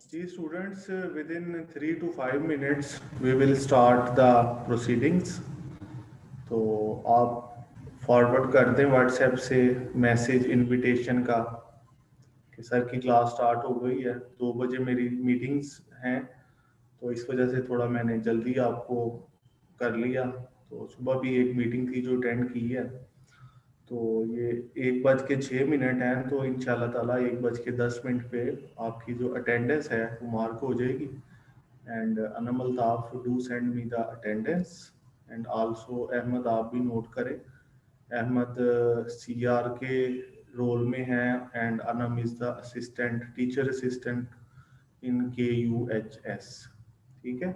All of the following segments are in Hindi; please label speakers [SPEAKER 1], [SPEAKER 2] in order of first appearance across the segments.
[SPEAKER 1] Ji students, within 3 to 5 minutes we will start the proceedings. तो आप फॉरवर्ड कर दें व्हाट्सएप से मैसेज इनविटेशन का कि सर की क्लास स्टार्ट हो गई है। 2 बजे मेरी मीटिंग्स हैं, तो इस वजह से थोड़ा मैंने जल्दी आपको कर लिया। तो सुबह भी एक मीटिंग थी जो अटेंड की है। तो ये 1:06 है, तो इंशाल्लाह ताला 1:10 पे आपकी जो अटेंडेंस है वो मार्क हो जाएगी। And Anam Altaf do send me the attendance. And also Ahmad, आप भी नोट करें। अहमद सीआर के रोल में है and Anam is the assistant teacher assistant in KUHS। ठीक है।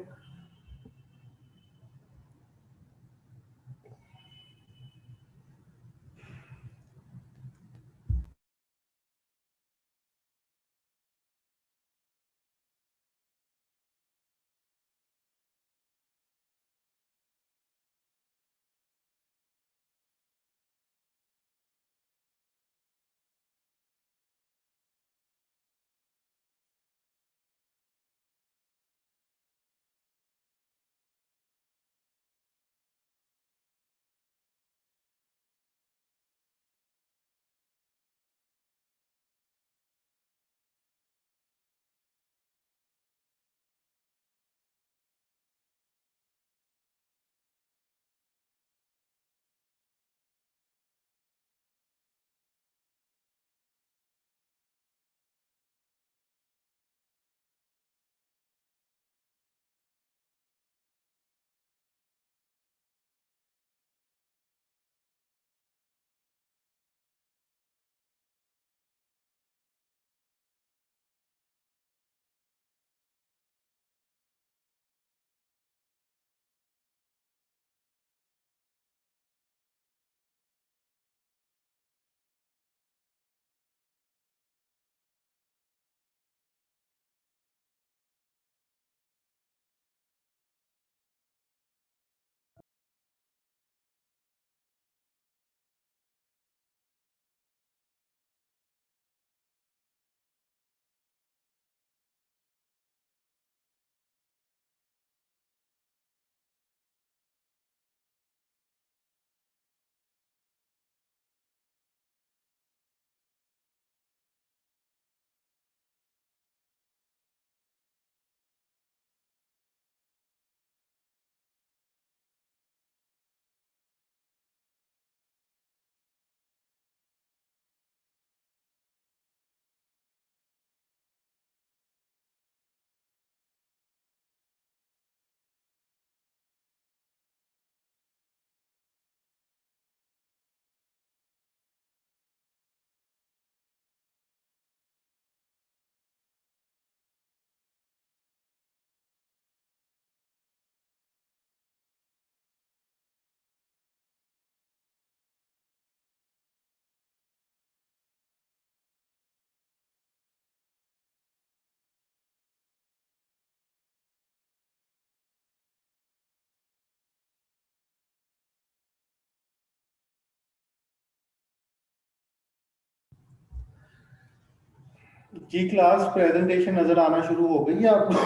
[SPEAKER 1] जी क्लास प्रेजेंटेशन नजर आना शुरू हो गई है आपको?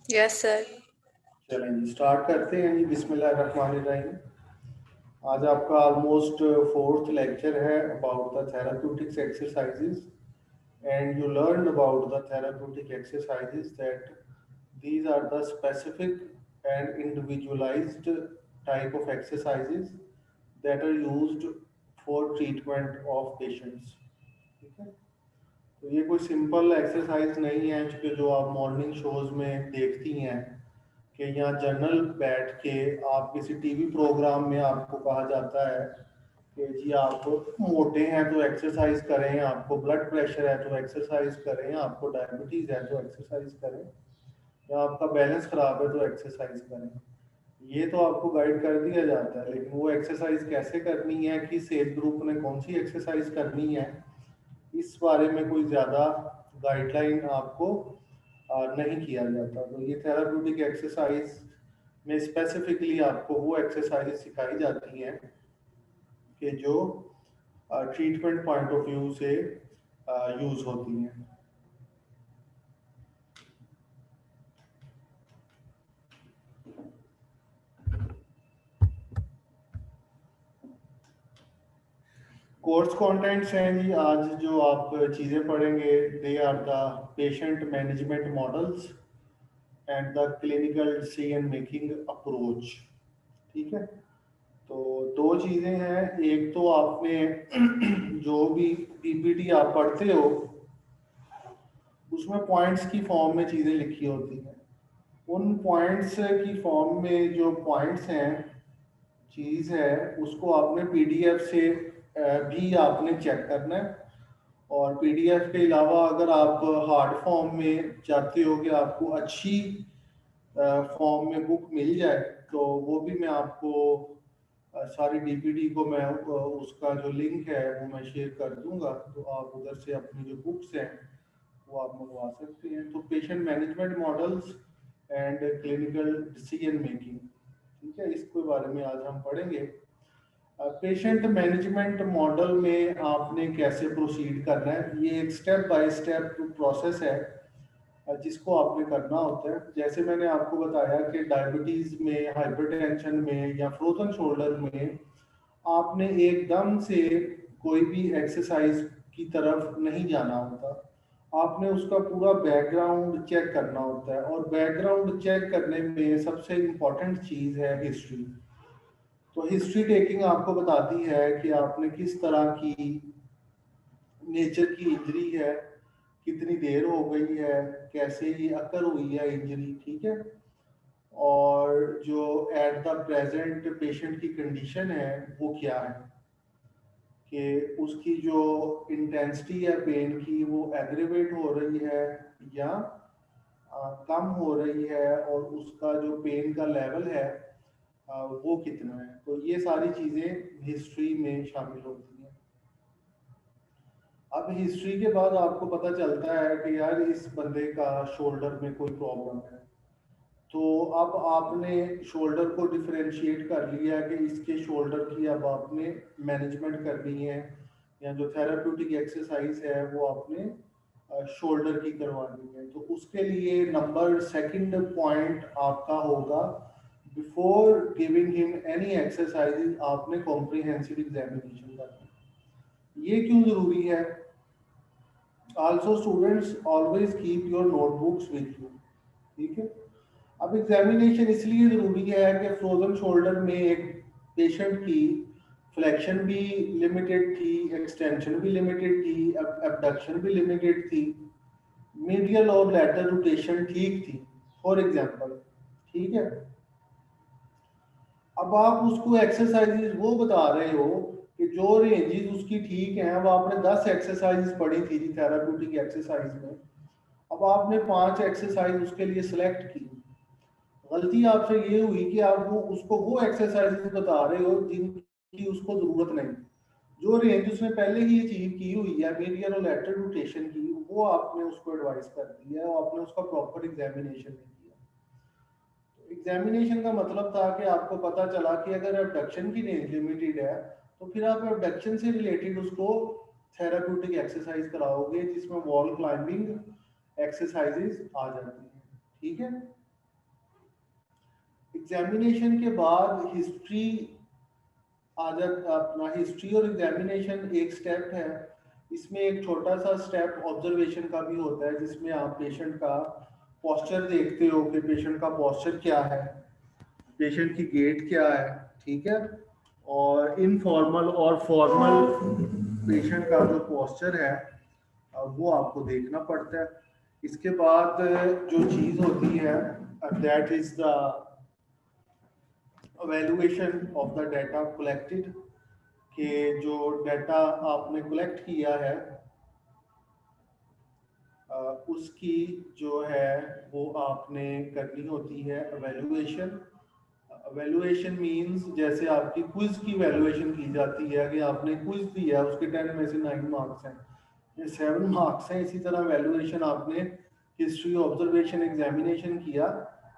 [SPEAKER 2] Yes sir.
[SPEAKER 1] चलें जी, स्टार्ट करते हैं जी। बिस्मिल्लाहिर्रहमानिर्रहीम। आज आपका ऑलमोस्ट फोर्थ लेक्चर है about the therapeutics exercises. And you learn about the therapeutic exercises that these are the specific and individualized type of exercises that are used for treatment of patients। ठीक है। तो ये कोई सिंपल एक्सरसाइज नहीं है कि जो आप मॉर्निंग शोज में देखती हैं कि यहाँ जनरल बैठ के आप किसी टीवी प्रोग्राम में आपको कहा जाता है कि जी आप मोटे हैं तो एक्सरसाइज करें, आपको ब्लड प्रेशर है तो एक्सरसाइज करें, आपको डायबिटीज है तो एक्सरसाइज करें, या आपका बैलेंस खराब है तो एक्सरसाइज करें। ये तो आपको गाइड कर दिया जाता है, लेकिन वो एक्सरसाइज कैसे करनी है, किस एज ग्रुप ने कौन सी एक्सरसाइज करनी है, इस बारे में कोई ज़्यादा गाइडलाइन आपको नहीं किया जाता। तो ये थेराप्यूटिक एक्सरसाइज में स्पेसिफिकली आपको वो एक्सरसाइज सिखाई जाती हैं कि जो ट्रीटमेंट पॉइंट ऑफ व्यू से यूज होती हैं। कोर्स कंटेंट्स हैं जी, आज जो आप चीज़ें पढ़ेंगे, they are the patient management models and the clinical decision making approach. ठीक है, तो दो चीज़ें हैं। एक तो आपने जो भी पीपीटी आप पढ़ते हो उसमें पॉइंट्स की फॉर्म में चीज़ें लिखी होती हैं। उन पॉइंट्स की फॉर्म में जो पॉइंट्स हैं, चीज़ है, उसको आपने पीडीएफ से भी आपने चेक करना है। और पीडीएफ के अलावा अगर आप हार्ड फॉर्म में चाहते हो कि आपको अच्छी फॉर्म में बुक मिल जाए, तो वो भी मैं आपको सारी डीपीडी को मैं उसका जो लिंक है वो मैं शेयर कर दूंगा, तो आप उधर से अपनी जो बुक्स हैं वो आप मंगवा सकते हैं। तो patient management models and clinical decision making, ठीक है, इसके बारे में आज हम पढ़ेंगे। पेशेंट मैनेजमेंट मॉडल में आपने कैसे प्रोसीड करना है, ये एक स्टेप बाय स्टेप प्रोसेस है जिसको आपने करना होता है। जैसे मैंने आपको बताया कि डायबिटीज में, हाइपरटेंशन में या फ्रोजन शोल्डर में आपने एकदम से कोई भी एक्सरसाइज की तरफ नहीं जाना होता। आपने उसका पूरा बैकग्राउंड चेक करना होता है, और बैकग्राउंड चेक करने में सबसे इम्पोर्टेंट चीज़ है हिस्ट्री। तो हिस्ट्री टेकिंग आपको बताती है कि आपने किस तरह की नेचर की इंजरी है, कितनी देर हो गई है, कैसे ये अकर हुई है इंजरी, ठीक है, और जो एट द प्रेजेंट पेशेंट की कंडीशन है वो क्या है, कि उसकी जो इंटेंसिटी है पेन की वो एग्रीवेट हो रही है या कम हो रही है, और उसका जो पेन का लेवल है वो कितना है। तो ये सारी चीज़ें हिस्ट्री में शामिल होती हैं। अब हिस्ट्री के बाद आपको पता चलता है कि यार इस बंदे का शोल्डर में कोई प्रॉब्लम है, तो अब आपने शोल्डर को डिफरेंशिएट कर लिया कि इसके शोल्डर की अब आपने मैनेजमेंट करनी है, या जो थेराप्यूटिक एक्सरसाइज है वो आपने शोल्डर की करवानी है। तो उसके लिए नंबर सेकंड पॉइंट आपका होगा, before giving him any exercise आपने कॉम्प्रिहेंसिव एग्जामिनेशन करना है। ये क्यों जरूरी है? Also students always keep your notebooks with you, ठीक है। अब एग्जामिनेशन इसलिए जरूरी है कि फ्रोजन शोल्डर में एक पेशेंट की फ्लेक्शन भी लिमिटेड थी, एक्सटेंशन भी लिमिटेड थी, एबडक्शन भी लिमिटेड थी, मीडियल और लैटरल रोटेशन ठीक थी, फॉर एग्जांपल, ठीक है। अब आप उसको एक्सरसाइजेज वो बता रहे हो कि जो रेंजेस उसकी ठीक हैं, अब आपने 10 एक्सरसाइज पढ़ी थी थेराप्यूटिक एक्सरसाइज में, अब आपने 5 एक्सरसाइज उसके लिए सिलेक्ट की। गलती आपसे ये हुई कि आप उसको वो एक्सरसाइजेज बता रहे हो जिनकी उसको जरूरत नहीं। जो रेंज उसने पहले ही अचीव की हुई है मीडियल और लैटरल रोटेशन की, वो आपने उसको एडवाइस कर दी है, और आपने उसका प्रॉपर एग्जामिनेशन नहीं किया। एग्जामिनेशन का मतलब था कि आपको पता चला कि अगर एबडक्शन की रेंज लिमिटेड है, तो फिर आप एबडक्शन से रिलेटेड उसको थेराप्यूटिक एक्सरसाइज कराओगे जिसमें वॉल क्लाइंबिंग एक्सरसाइजेज आ जाती हैं, ठीक है। एग्जामिनेशन के बाद हिस्ट्री आ जाता, अपना हिस्ट्री और एग्जामिनेशन एक स्टेप है। इसमें एक छोटा सा स्टेप ऑब्जर्वेशन का भी होता है, जिसमें आप पेशेंट का पोस्चर देखते हो कि पेशेंट का पोस्चर क्या है, पेशेंट की गेट क्या है, ठीक है, और इनफॉर्मल और फॉर्मल पेशेंट का जो पोस्चर है वो आपको देखना पड़ता है। इसके बाद जो चीज़ होती है that is the evaluation of the data collected, कि जो डाटा आपने कलेक्ट किया है उसकी जो है वो आपने करनी होती है एवेल्युएशन। एवेल्युएशन मींस जैसे आपकी क्विज की एवेल्युएशन की जाती है कि आपने क्विज दिया, उसके 10 में से 9 मार्क्स हैं, ये 7 मार्क्स हैं। इसी तरह एवेल्युएशन आपने हिस्ट्री, ऑब्जर्वेशन, एग्जामिनेशन किया,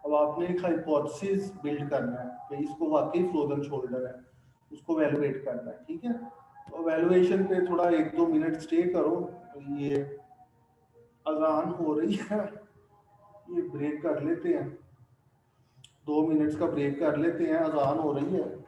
[SPEAKER 1] अब आपने एक हाइपोथेसिस बिल्ड करना है कि इसको वाकई फ्रोजन शोल्डर है, उसको एवेल्युएट करना है, ठीक है। वैल्यूएशन पे थोड़ा 1-2 मिनट स्टे करो। ये अजान हो रही है, ये ब्रेक कर लेते हैं, 2 मिनट्स का ब्रेक कर लेते हैं, अजान हो रही है।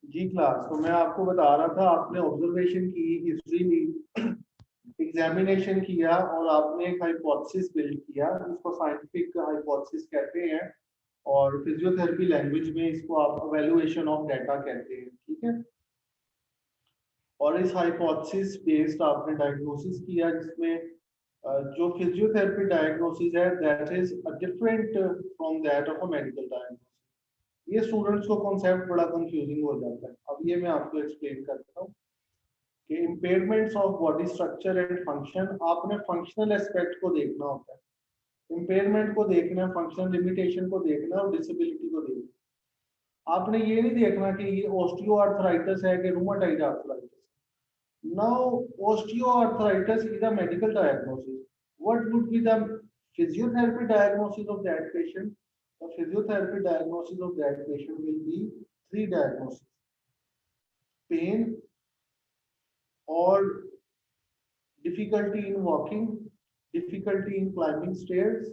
[SPEAKER 1] जी क्लास, तो मैं आपको बता रहा था, आपने ऑब्जर्वेशन की, हिस्ट्री ली, एग्जामिनेशन किया और आपने एक हाइपोथेसिस बिल्ड किया, इसको साइंटिफिक हाइपोथेसिस कहते हैं और फिजियोथेरेपी लैंग्वेज में इसको आप इवैल्यूएशन ऑफ डाटा कहते हैं, ठीक है। और इस हाइपोथेसिस बेस्ड आपने डायग्नोसिस किया, जिसमें जो फिजियोथेरेपी डायग्नोसिस है that is different from that of a medical diagnosis. ये स्टूडेंट्स को कॉन्सेप्ट बड़ा कंफ्यूजिंग हो जाता है। अब ये मैं आपको एक्सप्लेन करता हूँ कि impairments of body structure and function, आपने फंक्शनल एस्पेक्ट को देखना होता है, इम्पेयरमेंट को देखना है, फंक्शनल लिमिटेशन को देखना है और डिसेबिलिटी को देखना है। आपने ये नहीं देखना कि ये ऑस्टियोआर्थराइटिस है कि rheumatoid arthritis. Now, osteoarthritis is a medical diagnosis. What would be the physiotherapy diagnosis of that patient? The physiotherapy diagnosis of that patient will be three diagnoses: pain or difficulty in walking, difficulty in climbing stairs,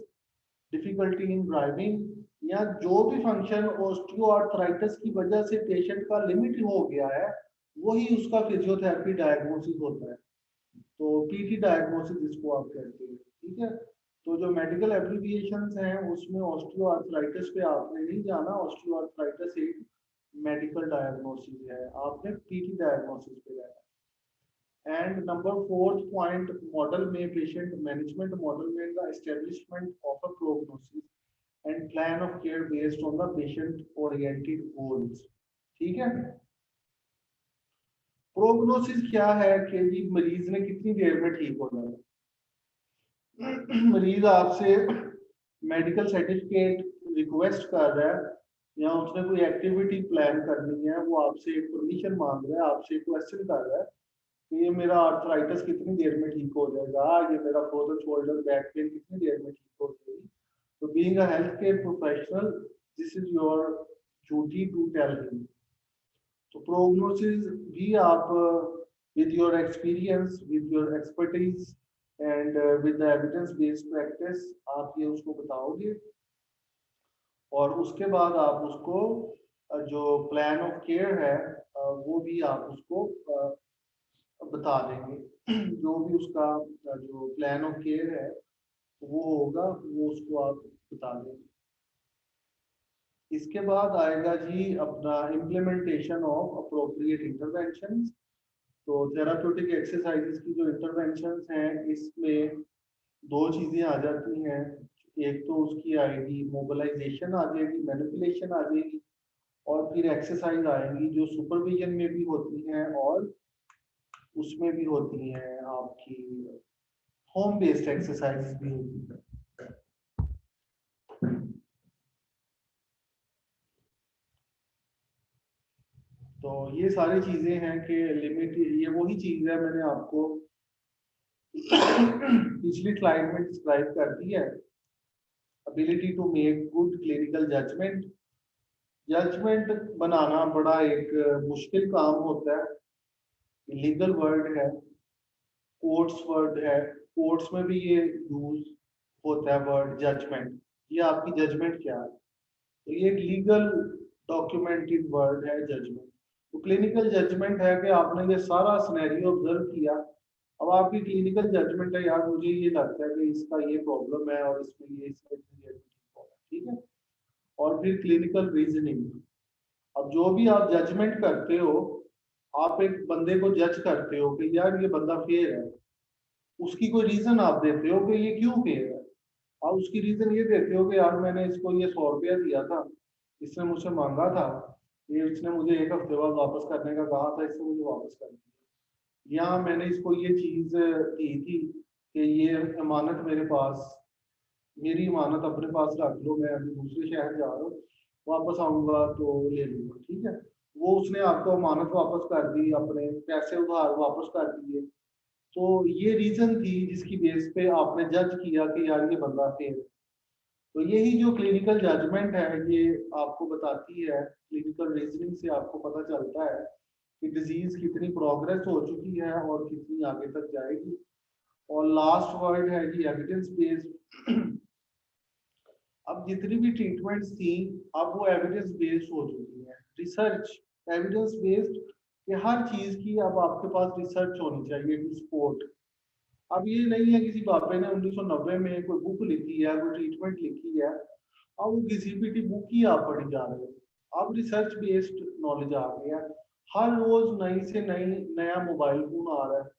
[SPEAKER 1] difficulty in driving, या जो भी फंक्शन ऑस्टियोआर्थराइटिस की वजह से पेशेंट का लिमिट हो गया है, वही उसका फिजियोथेरेपी डायग्नोसिस होता है। तो पीटी डायग्नोसिस इसको आप कहते हैं, ठीक है। तो जो मेडिकल एब्रिविएशंस हैं उसमें ऑस्टियोआर्थराइटिस पे आपने नहीं जाना, ऑस्टियोआर्थराइटिस एक मेडिकल डायग्नोसिस है, आपने पीटी डायग्नोसिस पे जाना। And number fourth point, model में, पेशेंट मैनेजमेंट मॉडल में the establishment of a prognosis and plan of care based on the patient oriented goals, ठीक है। प्रोग्नोसिस क्या है कि जी मरीज ने कितनी देर में ठीक होना है। मरीज आपसे मेडिकल सर्टिफिकेट रिक्वेस्ट कर रहा है या उसने कोई एक्टिविटी प्लान करनी है, वो आपसे एक परमिशन मांग रहा है, आपसे क्वेश्चन कर रहा है कि ये मेरा आर्थराइटिस कितनी देर में ठीक हो जाएगा, ये मेरा फ्रोजन शोल्डर बैक पेन कितनी देर में ठीक हो जाएगी। तो being a health care professional, this is your duty to tell him. तो प्रोग्नोसिस भी आप with your experience, with your expertise and with the evidence based practice आप ये उसको बताओगे और उसके बाद आप उसको जो प्लान ऑफ केयर है वो भी आप उसको बता देंगे। जो भी उसका जो प्लान ऑफ केयर है वो होगा, वो उसको आप बता देंगे। इसके बाद आएगा जी अपना इम्प्लीमेंटेशन ऑफ अप्रोप्रिएट इंटरवेंशंस। तो थेराप्यूटिक एक्सरसाइजेस की जो इंटरवेंशंस हैं इसमें दो चीजें आ जाती हैं। एक तो उसकी आएगी मोबिलाइजेशन आ जाएगी, मैनिपुलेशन आ जाएगी, और फिर एक्सरसाइज आएंगी जो सुपरविजन में भी होती हैं और उसमें भी होती हैं, आपकी होम बेस्ड एक्सरसाइज भी होती है। तो ये सारी चीजें हैं कि लिमिट, ये वही चीज है मैंने आपको पिछली स्लाइड में डिस्क्राइब कर दी है। Ability to make good clinical judgement. Judgement बनाना बड़ा एक मुश्किल काम होता है। लीगल वर्ड है, कोर्ट्स वर्ड है, कोर्ट्स में भी ये यूज होता है वर्ड जजमेंट। ये आपकी जजमेंट क्या है, तो ये एक लीगल डॉक्यूमेंटेड वर्ड है जजमेंट। तो क्लिनिकल जजमेंट है कि आपने ये सारा सिनेरियो ऑब्जर्व किया, अब आपकी क्लिनिकल जजमेंट है यार मुझे ये लगता है कि इसका ये प्रॉब्लम है और इसमें ये ठीक है। और फिर क्लिनिकल रीजनिंग। अब जो भी आप जजमेंट करते हो, आप एक बंदे को जज करते हो कि यार ये बंदा फेयर है, उसकी कोई रीजन आप देते हो कि ये क्यों फेयर है। आप उसकी रीजन ये देते हो कि यार मैंने इसको ये 100 रुपया दिया था, इसने मुझसे मांगा था, ये इसने मुझे एक हफ्ते बाद वापस करने का कहा था, इसने मुझे वापस कर दिया। या मैंने इसको ये चीज दी थी कि ये अमानत मेरे पास, मेरी अमानत अपने पास रख लो, मैं अभी दूसरे शहर जा रहा हूँ, वापस आऊंगा तो ले लूंगा, ठीक है। वो उसने आपको अमानत वापस कर दी, अपने पैसे उधार वापस कर दिए। तो ये रीजन थी जिसकी बेस पे आपने जज किया कि यार ये बंदा फेयर है। तो यही जो क्लिनिकल जजमेंट है ये आपको बताती है, क्लिनिकल रीजनिंग से आपको पता चलता है कि डिजीज कितनी प्रोग्रेस हो चुकी है और कितनी आगे तक जाएगी। और लास्ट वर्ड है जी एविडेंस बेस्ड। अब जितनी भी ट्रीटमेंट्स थी, अब वो एविडेंस बेस्ड हो चुकी है, रिसर्च एविडेंस बेस्ड, कि हर चीज की अब आपके पास रिसर्च होनी चाहिए टू सपोर्ट। अब ये नहीं है किसी बाबे ने 1990 में कोई बुक लिखी है, कोई ट्रीटमेंट लिखी है, अब वो किसी पीटी बुक ही आप पढ़ी जा रहे हो। अब रिसर्च बेस्ड नॉलेज आ गया, हर रोज नई से नई नया मोबाइल फोन आ रहा है।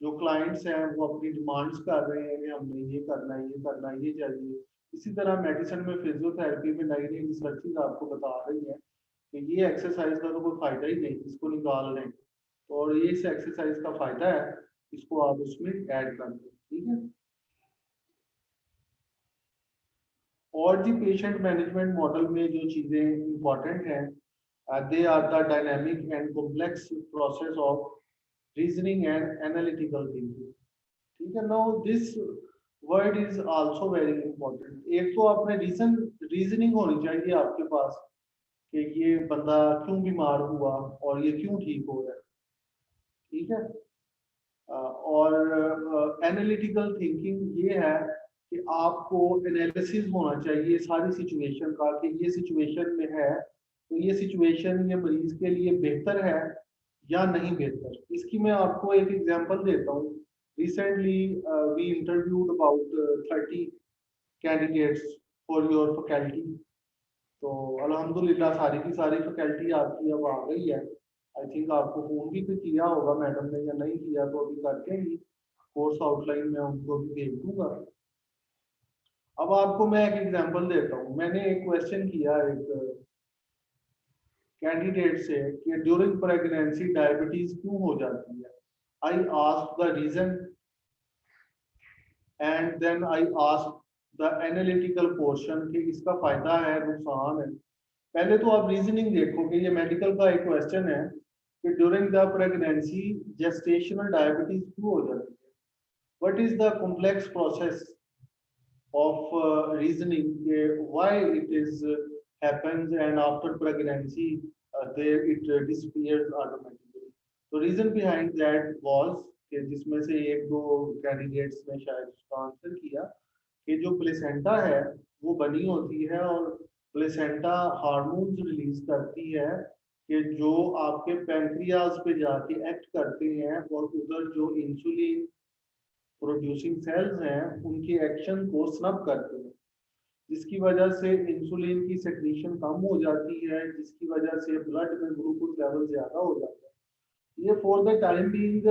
[SPEAKER 1] जो क्लाइंट्स हैं वो अपनी डिमांड्स कर रहे हैं कि हमने ये करना है, ये करना है, ये चाहिए। इसी तरह मेडिसिन में, फिजियोथेरेपी में नई नई रिसर्चेज आपको बता रही हैं कि ये एक्सरसाइज का तो कोई फायदा ही नहीं, इसको निकाल लें, और ये इस एक्सरसाइज का फायदा है, इसको आप उसमें ऐड कर दें, ठीक है। और जी पेशेंट मैनेजमेंट मॉडल में जो चीजें इंपॉर्टेंट हैं, they are the dynamic and complex process of reasoning and analytical thinking, ठीक है। Now this word is also very important. एक तो आपने रीजनिंग होनी चाहिए आपके पास कि ये बंदा क्यों बीमार हुआ और ये क्यों ठीक हो रहा है, ठीक है। और एनालिटिकल थिंकिंग ये है कि आपको एनालिसिस होना चाहिए सारी सिचुएशन का, कि ये सिचुएशन में है तो ये सिचुएशन ये मरीज के लिए बेहतर है या नहीं बेहतर। इसकी मैं आपको एक एग्जांपल देता हूँ। Recently we interviewed about 30 candidates for your faculty. तो अल्हम्दुलिल्लाह सारी की सारी फैकल्टी आपकी अब आ गई है। आई थिंक आपको फोन भी किया होगा मैडम ने, या नहीं किया तो अभी करके ही कोर्स आउटलाइन में उनको भी भेज दूंगा। अब आपको मैं एक एग्जांपल देता हूँ। मैंने एक क्वेश्चन किया एक कैंडिडेट से कि ड्यूरिंग प्रेगनेंसी डायबिटीज क्यों हो जाती है। I ask the reason and then I ask the analytical portion कि इसका फायदा है नुकसान है। पहले तो आप रीजनिंग देखो कि ये मेडिकल का एक क्वेश्चन है कि during the pregnancy gestational diabetes क्यों हो जाती है। What is the complex process of reasoning why it is happens, and after pregnancy there it disappears automatically. तो reason behind that was कि जिसमें से एक दो कैंडिडेट्स ने शायद उसका आंसर किया कि जो प्लेसेंटा है वो बनी होती है और प्लेसेंटा हार्मोन्स रिलीज करती है कि जो आपके पैंक्रियाज पे जाके एक्ट करते हैं और उधर जो इंसुलिन प्रोड्यूसिंग सेल्स हैं उनके एक्शन को स्नब करते हैं, जिसकी वजह से इंसुलिन की सेक्रीशन कम हो जाती है, जिसकी वजह से ब्लड में ग्लूकोज लेवल ज्यादा हो जाता है। ये फॉर द टाइम बीइंग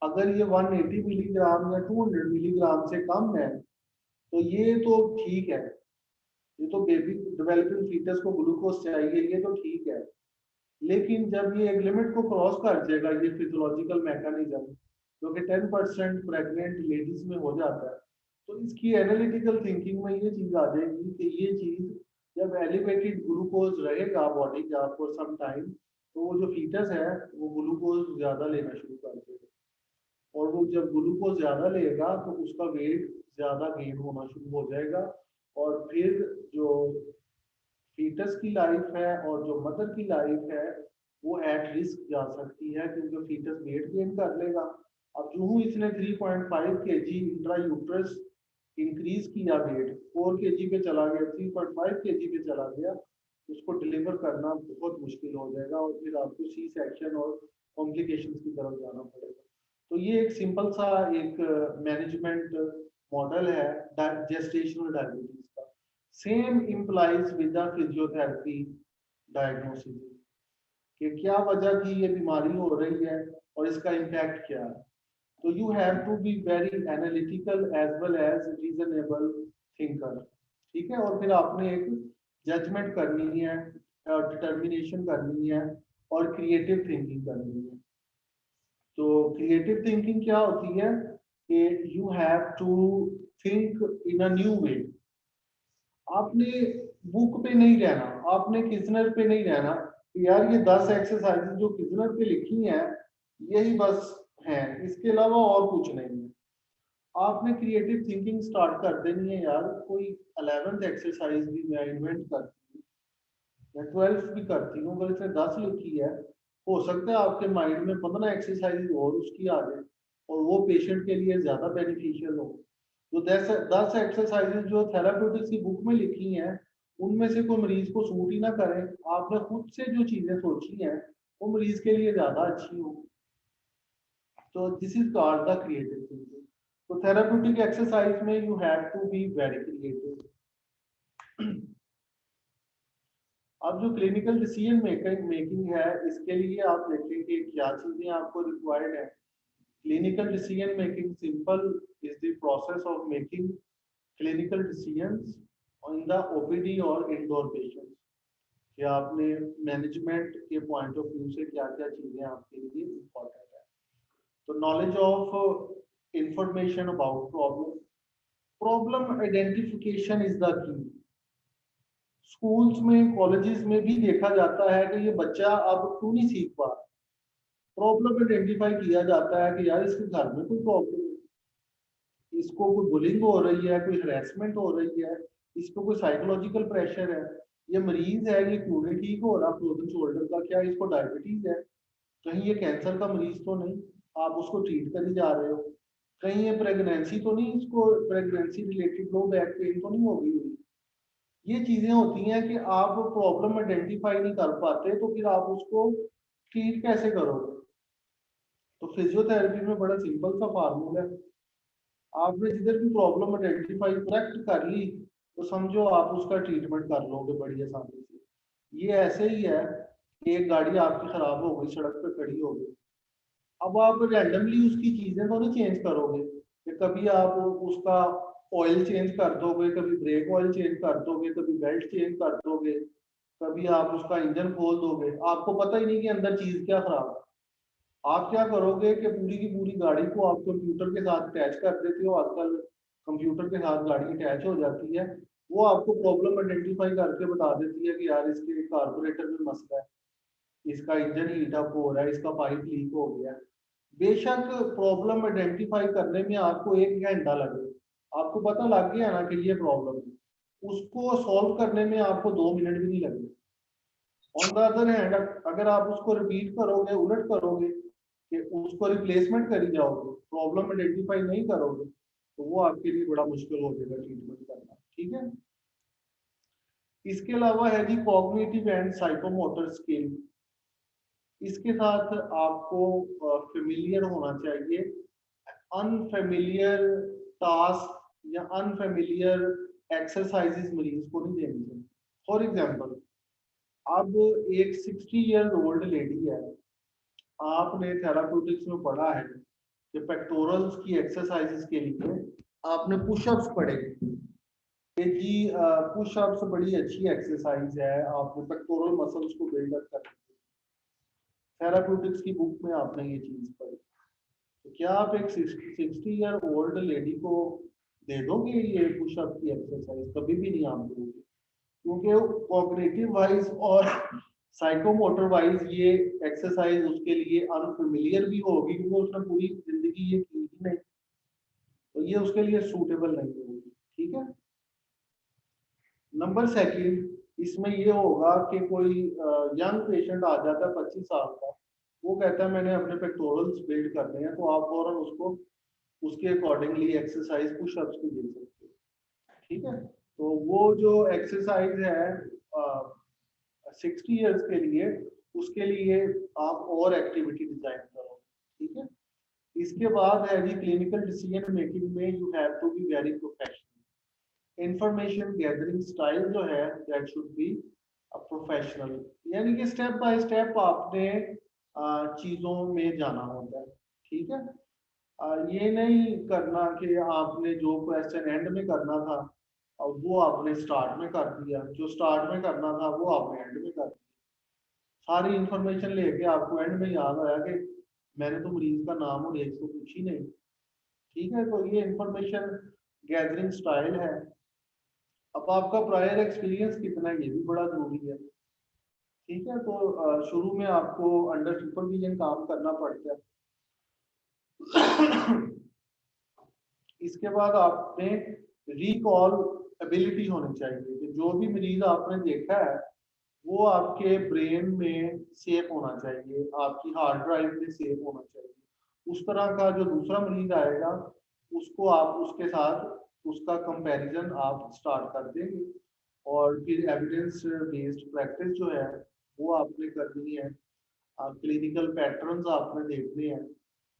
[SPEAKER 1] अगर ये 180 मिलीग्राम या 200 मिलीग्राम से कम है तो ये तो ठीक है, ये तो बेबी डेवलपिंग फीटस को ग्लूकोज चाहिए, ये तो ठीक है। लेकिन जब ये एक लिमिट को क्रॉस कर जाएगा, ये फिजियोलॉजिकल मैकेनिज्म जो कि 10% प्रेग्नेंट लेडीज में हो जाता है, तो इसकी एनालिटिकल थिंकिंग में ये चीज आ जाएगी कि ये चीज जब एलिवेटेड ग्लूकोज रहेगा बॉडी का फॉर सम टाइम, तो वो जो फीटस है वो ग्लूकोज ज़्यादा लेना शुरू कर देगा, और वो जब ग्लूकोज ज़्यादा लेगा तो उसका वेट ज़्यादा गेन होना शुरू हो जाएगा, और फिर जो फीटस की लाइफ है और जो मदर की लाइफ है वो एट रिस्क जा सकती है, क्योंकि फीटस वेट गेन कर लेगा। अब जो हूँ इसने 3.5 kg इंट्रा यूट्रस इंक्रीज किया, वेट 4 kg पे चला गया, 3.5 kg पे चला गया, उसको डिलीवर करना बहुत मुश्किल हो जाएगा, और फिर आपको सी सेक्शन और कॉम्प्लिकेशंस की तरफ जाना पड़ेगा। तो ये एक सिंपल सा एक मैनेजमेंट मॉडल है जेस्टेशनल डायबिटीज का। Same implies with the physiotherapy diagnosis, कि क्या वजह की ये बीमारी हो रही है और इसका इम्पैक्ट क्या है। तो you have to be very analytical as well as reasonable thinker, ठीक है। और फिर आपने एक जजमेंट करनी है, डिटर्मिनेशन करनी है, और क्रिएटिव थिंकिंग करनी है। तो क्रिएटिव थिंकिंग क्या होती है कि you have to think in a new way. आपने बुक पे नहीं रहना, आपने किजनर पे नहीं रहना कि यार ये 10 एक्सरसाइजेज जो किजनर पे लिखी हैं यही बस हैं, इसके अलावा और कुछ नहीं है। आपने क्रिएटिव थिंकिंग स्टार्ट कर देनी है, यार कोई 11th एक्सरसाइज भी मैं इन्वेंट करती हूँ या 12th भी करती हूँ, अगर इसने 10 लिखी है, हो सकता है आपके माइंड में 15 एक्सरसाइज और उसकी आ जाए और वो पेशेंट के लिए ज्यादा बेनिफिशियल हो। तो 10 एक्सरसाइजेज जो थेराप्यूटिक्स की बुक में लिखी हैं उनमें से कोई मरीज को सूट ही ना करें, आपने खुद से जो चीजें सोची हैं वो मरीज के लिए ज्यादा अच्छी हो। तो this is called the creative thinking. तो थेराप्यूटिक एक्सरसाइज में you have to be very creative. अब जो क्लिनिकल डिसीजन मेकिंग है, इसके लिए आप देखेंगे क्या चीजें आपको रिक्वायर्ड है। Clinical decision making simple is the process of making clinical decisions on the OPD और इंडोर पेशेंट्स, कि आपने मैनेजमेंट के पॉइंट ऑफ व्यू से क्या क्या चीजें आपके लिए इम्पोर्टेंट है। तो knowledge of information about problem, problem identification is the key. Schools में कॉलेजेस में भी देखा जाता है कि ये बच्चा अब क्यों नहीं सीख पा रहा। प्रॉब्लम आइडेंटिफाई किया जाता है कि यार इसके घर में कोई प्रॉब्लम है, इसको कोई बुलिंग हो रही है, कोई हरेसमेंट हो रही है, इसको कोई साइकोलॉजिकल प्रेशर है, ये मरीज है ये क्यों नहीं ठीक हो रहा फ्रोजन शोल्डर का, क्या इसको डायबिटीज है, कहीं ये कैंसर का मरीज तो नहीं, आप उसको ट्रीट कर ही जा रहे हो, कहीं ये प्रेगनेंसी तो नहीं, इसको pregnancy related low back pain तो नहीं हो गई हुई। ये चीजें होती हैं कि आप प्रॉब्लम आइडेंटिफाई नहीं कर पाते, तो फिर आप उसको ट्रीट कैसे करोगे। तो फिजियोथेरेपी में बड़ा सिंपल सा फार्मूला है, आपने जिधर भी प्रॉब्लम आइडेंटिफाई करेक्ट कर ली तो समझो आप उसका ट्रीटमेंट कर लोगे बड़ी आसानी से। ये ऐसे ही है कि एक गाड़ी आपकी खराब हो गई, सड़क पे खड़ी हो गई, अब आप रैंडमली उसकी चीजें तो नहीं चेंज करोगे, कि कभी आप उसका ऑयल चेंज कर दोगे, कभी ब्रेक ऑयल चेंज कर दोगे, कभी बेल्ट चेंज कर दोगे, कभी आप उसका इंजन खोल दोगे, आपको पता ही नहीं कि अंदर चीज क्या खराब है। आप क्या करोगे कि पूरी की पूरी गाड़ी को आप कंप्यूटर के साथ अटैच कर देते हो, आजकल कंप्यूटर के साथ गाड़ी अटैच हो जाती है, वो आपको प्रॉब्लम आइडेंटिफाई करके बता देती है कि यार इसके कार्बोरेटर में मसला है, इसका इंजन हीट अप हो रहा है, इसका पाइप लीक हो गया है। बेशक प्रॉब्लम आइडेंटिफाई करने में आपको 1 घंटा लगे, आपको पता लग गया ना कि ये प्रॉब्लम है, उसको सॉल्व करने में आपको 2 मिनट भी नहीं लगेंगे। ऑन द अदर हैंड अगर आप उसको रिपीट करोगे, उलट करोगे कि उसको रिप्लेसमेंट करी जाओगे, प्रॉब्लम आइडेंटिफाई नहीं करोगे, तो वो आपके लिए बड़ा मुश्किल हो जाएगा ट्रीटमेंट करना, ठीक है। इसके अलावा है जी कॉग्निटिव एंड साइकोमोटर स्किल, इसके साथ आपको फेमिलियर होना चाहिए। अनफेमिलियर टास्क या अनफेमिलियर एक्सरसाइजेस मरीज को नहीं देनी चाहिए। फॉर एग्जांपल, अब एक 60 ईयर ओल्ड लेडी है, आपने थेराप्यूटिक्स में पढ़ा है कि पेक्टोरल्स की एक्सरसाइजेस के लिए आपने पुशअप्स पढ़े कि जी पुशअप्स बड़ी अच्छी एक्सरसाइज है, आपने पेक्टोरल मसल्स को बिल्डअप कर, थेराप्यूटिक्स की बुक में आपने ये चीज पढ़ी। तो क्या आप एक 60 ईयर ओल्ड लेडी को दे दोगे ये पुशअप की एक्सरसाइज? कभी भी नहीं आप दोगे, क्योंकि कॉग्निटिव वाइज और साइकोमोटर वाइज ये एक्सरसाइज उसके लिए अनफेमिलियर भी होगी क्योंकि उसने पूरी जिंदगी ये की ही नहीं, तो ये उसके लिए सूटेबल नहीं होगी। ठीक है। नंबर सेकंड इसमें ये होगा कि कोई यंग पेशेंट आ जाता है 25 साल का, वो कहता है मैंने अपने पेक्टोरल्स बिल्ड करने हैं, तो आप फौरन उसको उसके अकॉर्डिंगली एक्सरसाइज पुशअप्स की दे सकते हो। ठीक है। तो वो जो एक्सरसाइज है 60 इयर्स के लिए, उसके लिए आप और एक्टिविटी डिजाइन करो। ठीक है। इसके बाद है जी क्लिनिकल डिसीजन मेकिंग में you have to be very professional. Information gathering style जो है दैट शुड बी प्रोफेशनल, यानी कि स्टेप बाय स्टेप आपने चीजों में जाना होता है। ठीक है। ये नहीं करना कि आपने जो क्वेश्चन एंड में करना था और वो आपने स्टार्ट में कर दिया, जो स्टार्ट में करना था वो आपने एंड में कर दिया। सारी इंफॉर्मेशन लेके आपको एंड में याद आया कि मैंने तो मरीज का नाम और एज तो पूछी नहीं। ठीक है। तो ये इंफॉर्मेशन गैदरिंग स्टाइल है। अब आपका प्रायर एक्सपीरियंस कितना है ये भी बड़ा जरूरी है। ठीक है। तो शुरू में आपको अंडर सुपरविजन काम करना पड़ता है। इसके बाद आपने रिकॉल एबिलिटी होनी चाहिए कि जो भी मरीज आपने देखा है वो आपके ब्रेन में सेफ होना चाहिए, आपकी हार्ड ड्राइव में सेफ होना चाहिए। उस तरह का जो दूसरा मरीज आएगा उसको आप उसके साथ उसका कंपैरिजन आप स्टार्ट कर देंगे, और फिर एविडेंस बेस्ड प्रैक्टिस जो है वो आपने करनी है। क्लिनिकल पैटर्न्स आपने देखने हैं।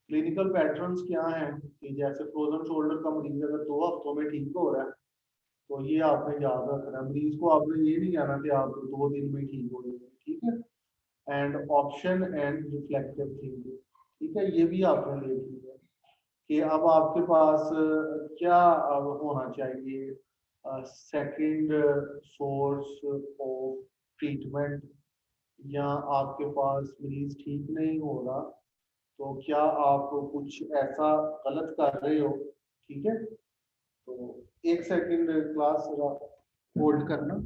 [SPEAKER 1] क्लिनिकल पैटर्न्स क्या हैं कि जैसे फ्रोजन शोल्डर का मरीज अगर 2 हफ्तों में ठीक हो रहा है, तो ये आपने याद रखना है। मरीज को आपने ये नहीं कहना कि आप 2 दिन में ठीक हो जाएंगे। ठीक है। And option and reflective thinking, ठीक है, ये भी आपने देखनी है कि अब आपके पास क्या होना चाहिए, सेकंड सोर्स ऑफ ट्रीटमेंट, या आपके पास मरीज ठीक नहीं हो रहा तो क्या आप कुछ ऐसा गलत कर रहे हो। ठीक है। तो एक सेकंड क्लास होल्ड करना।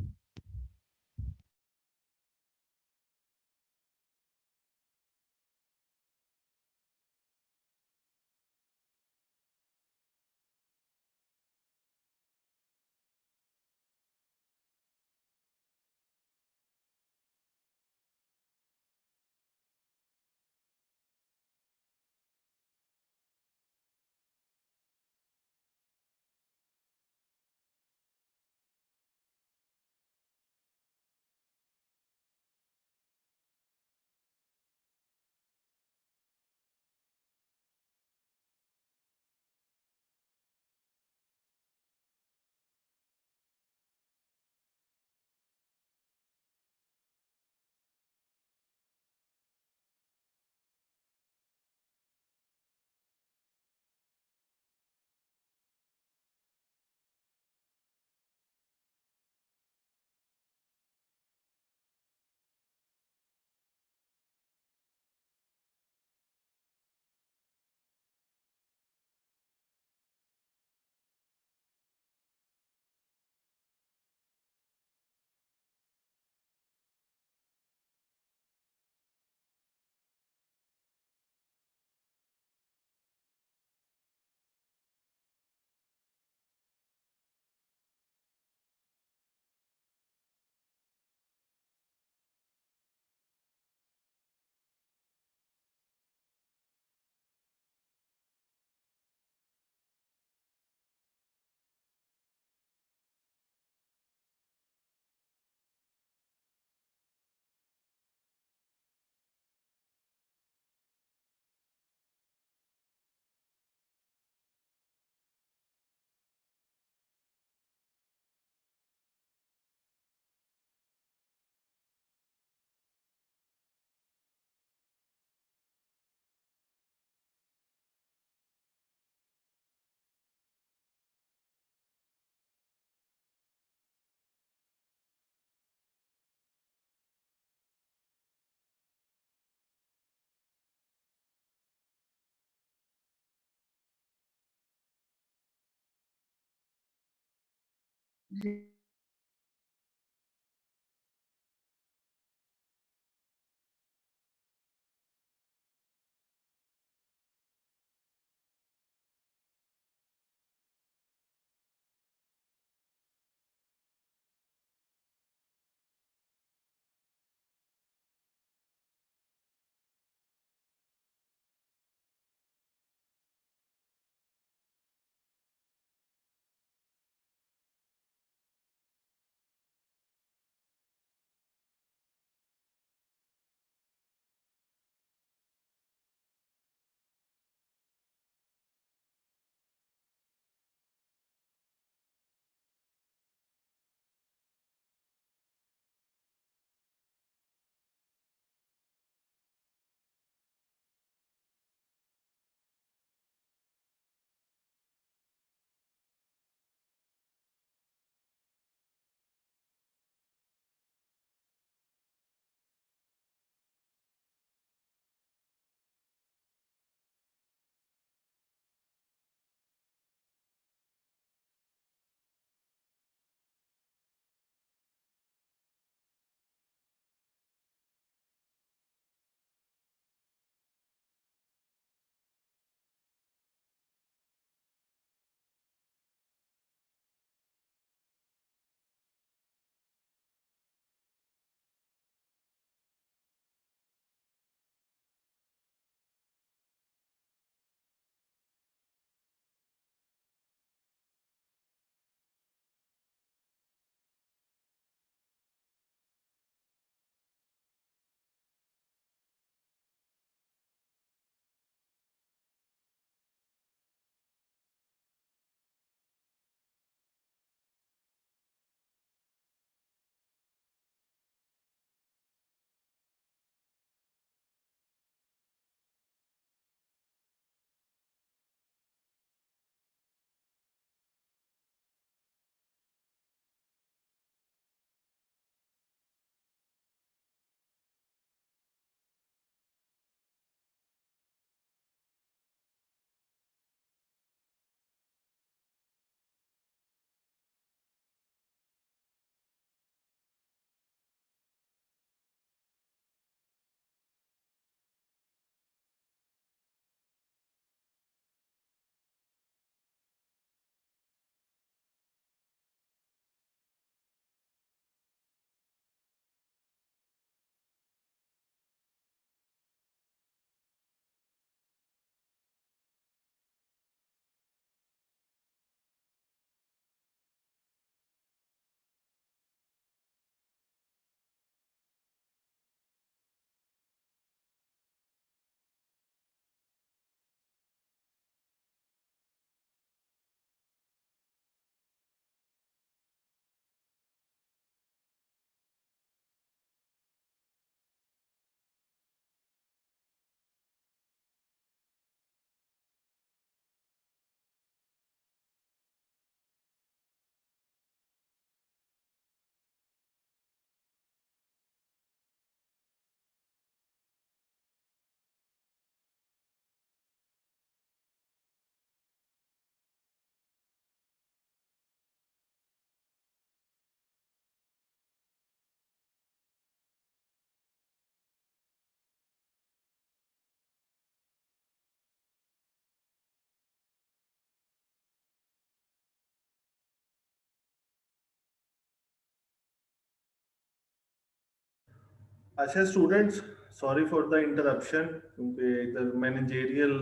[SPEAKER 1] अच्छा students, sorry for the interruption, क्योंकि इधर मैनेजेरियल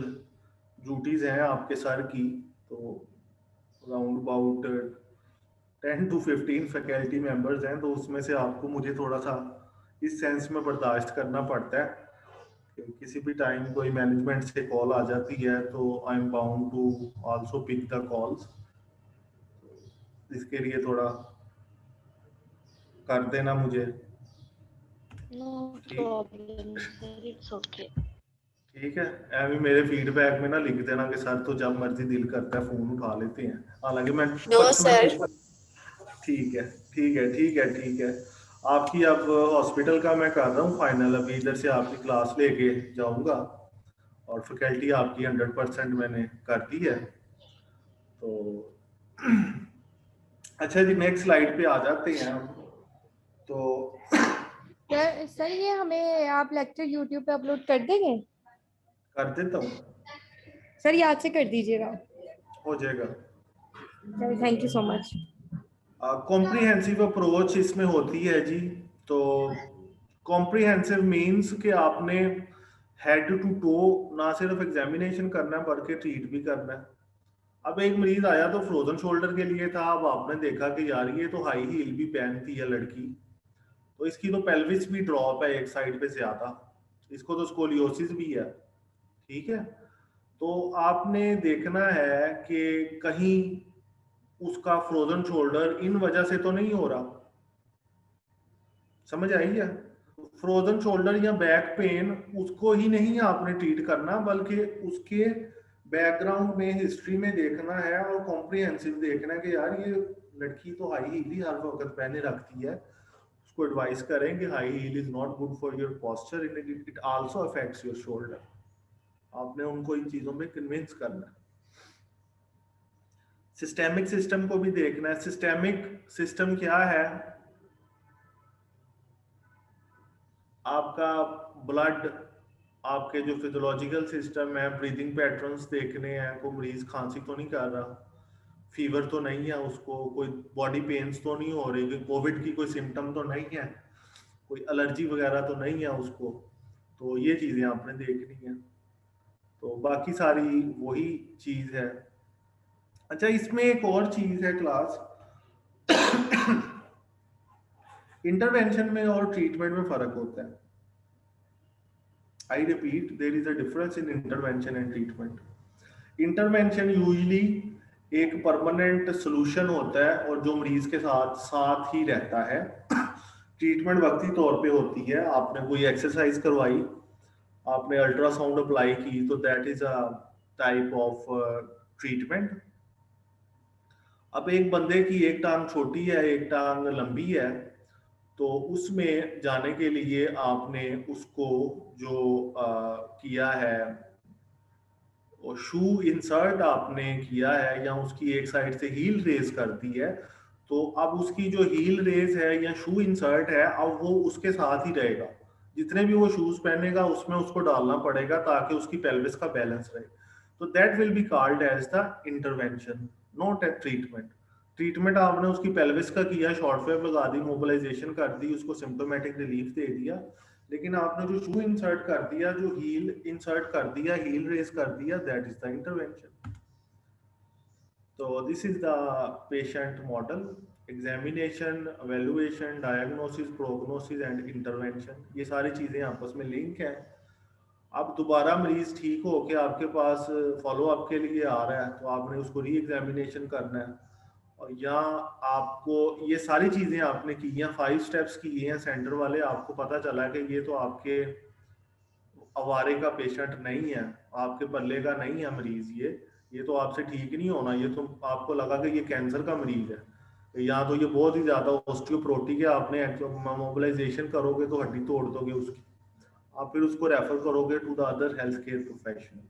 [SPEAKER 1] ड्यूटीज हैं आपके सर की। तो round about 10 to 15 faculty members हैं, तो उसमें से आपको मुझे थोड़ा सा इस सेंस में बर्दाश्त करना पड़ता है कि किसी भी टाइम कोई मैनेजमेंट से कॉल आ जाती है तो I am bound to also pick the calls. इसके लिए थोड़ा कर देना मुझे।
[SPEAKER 3] No
[SPEAKER 1] ठीक
[SPEAKER 3] problem, sir. It's okay.
[SPEAKER 1] ठीक है। एवं मेरे फीडबैक में ना लिख देना कि सर तो जब मर्जी दिल करता है फोन उठा लेते हैं, हालांकि मैं
[SPEAKER 2] No,
[SPEAKER 1] पर्सनल।
[SPEAKER 2] sir.
[SPEAKER 1] ठीक है ठीक है ठीक है ठीक है। आपकी अब हॉस्पिटल का मैं कर रहा हूँ फाइनल, अभी इधर से आपकी क्लास लेके जाऊंगा और फैकल्टी आपकी 100% मैंने कर दी है। तो अच्छा जी, नेक्स्ट स्लाइड पे आ जाते हैं हम। तो
[SPEAKER 4] सर ये हमें आप लेक्चर यूट्यूब पे अपलोड कर देंगे?
[SPEAKER 1] कर देता हूँ,
[SPEAKER 4] सर याद से कर दीजिएगा।
[SPEAKER 1] हो जाएगा।
[SPEAKER 4] Sir thank you so much.
[SPEAKER 1] Comprehensive approach इसमें होती है जी। तो कॉम्प्रिहेंसिव मीन्स कि आपने हेड टू टो ना सिर्फ एग्जामिनेशन करना है बल्कि ट्रीट भी करना है। अब एक मरीज आया तो फ्रोजन शोल्डर के लिए था, अब आपने देखा कि यार ये तो हाई हील भी पहनती है लड़की, तो इसकी तो पेल्विस भी ड्रॉप है एक साइड पे ज्यादा, इसको तो स्कोलियोसिस भी है। ठीक है, तो आपने देखना है कि कहीं उसका फ्रोजन शोल्डर इन वजह से तो नहीं हो रहा। समझ आई है? फ्रोजन शोल्डर या बैक पेन उसको ही नहीं आपने ट्रीट करना, बल्कि उसके बैकग्राउंड में हिस्ट्री में देखना है और कॉम्प्रिहेंसिव देखना है कि यार ये लड़की तो हाई हील ही हर वक्त पहने रखती है। उसको एडवाइस करें कि high heel is not good for your posture, it also affects your shoulder. आपने उनको इन चीजों में कन्विंस करना है। सिस्टेमिक सिस्टम को भी देखना है। सिस्टेमिक सिस्टम क्या है? आपका ब्लड, आपके जो फिजियोलॉजिकल सिस्टम है, ब्रीदिंग पैटर्न्स देखने हैं, को मरीज खांसी तो नहीं कर रहा, फीवर तो नहीं है उसको, कोई बॉडी पेन्स तो नहीं हो रही, कोविड की कोई सिम्टम तो नहीं है, कोई एलर्जी वगैरह तो नहीं है उसको। तो ये चीजें आपने देखनी है। तो बाकी सारी वही चीज है। अच्छा, इसमें एक और चीज है क्लास, इंटरवेंशन में और ट्रीटमेंट में फर्क होता है। I repeat, there is a difference in intervention and treatment. Intervention usually एक परमानेंट सोल्यूशन होता है और जो मरीज के साथ साथ ही रहता है। ट्रीटमेंट वक्ती तौर पे होती है, आपने कोई एक्सरसाइज करवाई, आपने अल्ट्रासाउंड अप्लाई की, तो that is a type of treatment. अब एक बंदे की एक टांग छोटी है, एक टांग लंबी है, तो उसमें जाने के लिए आपने उसको जो किया है, और शू इंसर्ट आपने किया है या उसकी एक साइड से हील रेज कर दी है, तो अब उसकी जो हील रेज है या शू इंसर्ट है, अब वो उसके साथ ही रहेगा। जितने भी वो शूज पहनेगा उसमें उसको डालना पड़ेगा ताकि उसकी पेल्विस का बैलेंस रहे। तो that will be called as the intervention, not a treatment. Treatment आपने उसकी पेल्विस का किया, शॉर्ट वेव लगा दी, मोबिलाइजेशन कर दी, उसको सिम्टोमेटिक रिलीफ दे दिया, लेकिन आपने जो शू इंसर्ट कर दिया, जो हील इंसर्ट कर दिया, हील रेस कर दिया, दैट इज द इंटरवेंशन। तो this is the patient model. Examination, evaluation, diagnosis, prognosis and intervention, ये सारी चीजें आपस में लिंक है। अब दोबारा मरीज ठीक हो के आपके पास फॉलो अप के लिए आ रहा है, तो आपने उसको री एग्जामिनेशन करना है। और यहाँ आपको ये सारी चीजें आपने की हैं, 5 स्टेप्स किए हैं सेंटर वाले, आपको पता चला कि ये तो आपके अवारे का पेशेंट नहीं है, आपके पल्ले का नहीं है मरीज, ये तो आपसे ठीक नहीं होना, ये तो आपको लगा कि ये कैंसर का मरीज है, या तो ये बहुत ही ज्यादा ऑस्टियोप्रोटिक है, आपने मोबिलाइजेशन करोगे तो हड्डी तोड़ दोगे उसकी, आप फिर उसको रेफर करोगे to the other health care professional.